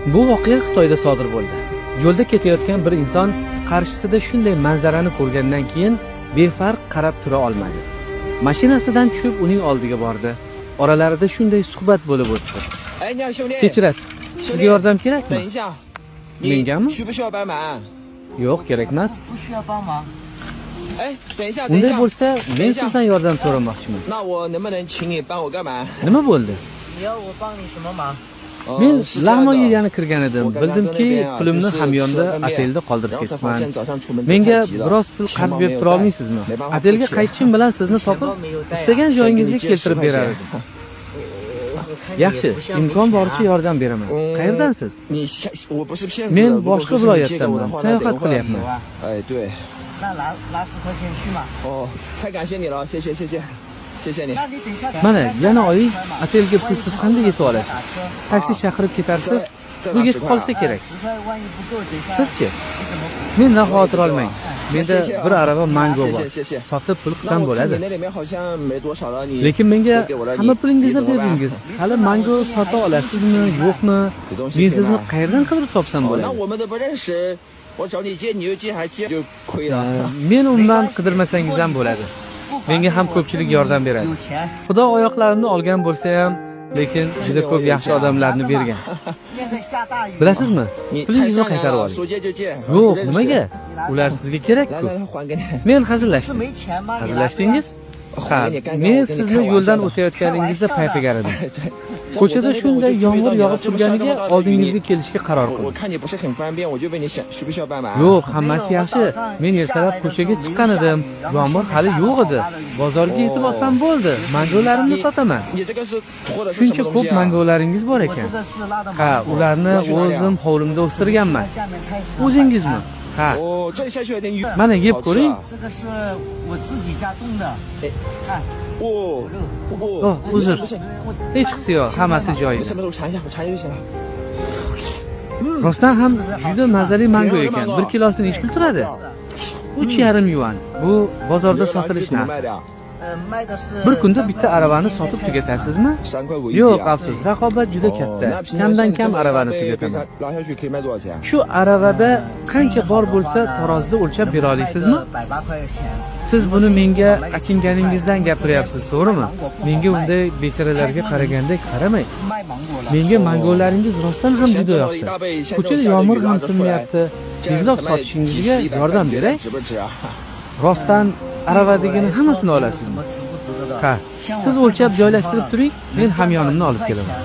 Bu voqea Xitoyda sodir bo'ldi. Yo'lda ketayotgan bir inson qarshisida shunday manzarani ko'rgandan keyin befarq qarab tura olmadi. Mashinasidan tushib uning oldiga bordi. Oralarida shunday suhbat bo'lib o'tdi. Kechirasiz. Sizga yordam kerakmi? Mengami? Yo'q, kerak emas. Unday bo'lsa, men sizdan yordam so'ramoqchiman. Nima bo'ldi? Men Lag'moga yana kirgan edim. Bildimki, pulimni hamyonda otelda qoldirib ketibman. Menga biroz pul qarz berib tura olmaysizmi? Otelga qaytishim bilan sizni topib, istagan joyingizga keltirib berar edim. Yaxshi, imkon boricha yordam beraman. Qayerdansiz? Men boshqa viloyatdanman. Sayohat qilyapman. Mana, yana oying otelga pulsiz qanday yetib olasiz? Taksi chaqirib ketarsiz, bu yetib qolsa kerak. Sizchi? Mendan xavotir olmang. Menda bir arava mango bor. Sotib pul qilsam bo'ladi. Lekin menga hamma pulingizni berdingiz. Hali mango sota olasizmi, yo'qmi? Men sizni qayerdan qidirib topsam bo'ladi? Men undan qidirmasangiz ham bo'ladi. Menga ham ko'pchilik yordam beradi. Xudo oyoqlarimni olgan bo'lsa ham, lekin juda ko'p yaxshi odamlarni bergan. Bilasizmi? Pulingizni qaytarib oling. Yo'q, nimaga? Ular sizga kerak-ku. Men hazillashdim. Hazillashdingiz? Ha, men sizni yo'ldan o'tayotganingizda payqagan edim. Ko'chada shunday yomg'ir yog'ib turganiga oldingizga kelishga qaror qildim. Yo'q, hammasi yaxshi. Men ertalab ko'chaga chiqqan edim. Yomg'ir hali yo'q edi. Bozorga yetib olsam bo'ldi. Mangolarimni sotaman. Shuncha ko'p mangolaringiz bor ekan. Ha, ularni o'zim hovlimda o'stirganman. O'zingizmi? Ha. Mana yeb ko'ring. Uzr. Hech qisi yo'q, hammasi joyida. Rostdan ham juda mazali mango ekan. 1 kilosini nech pul turadi? 3,5 yuan. Bu bozorda sotilish narxi. Bir kunda bitta aravani sotib tugatasizmi? Yo'q, afsus, raqobat juda katta. Kamdan kam aravani tugataman. Shu aravada qancha bor bo'lsa, tarozida o'lchab bera olasizmi? Siz buni menga achinganingizdan gapiryapsiz, to'g'rimi? Menga unday bechoralarga qaragandek qaramang. Menga mangolaringiz rostdan ham juda yoqdi. Ko'chada yomg'ir ham tinmayapti. Tezroq sotishingizga yordam beray. Rostdan aravadagini hammasini olasizmi? Ha, siz o'lchab joylashtirib turing, men hamyonimni olib kelaman.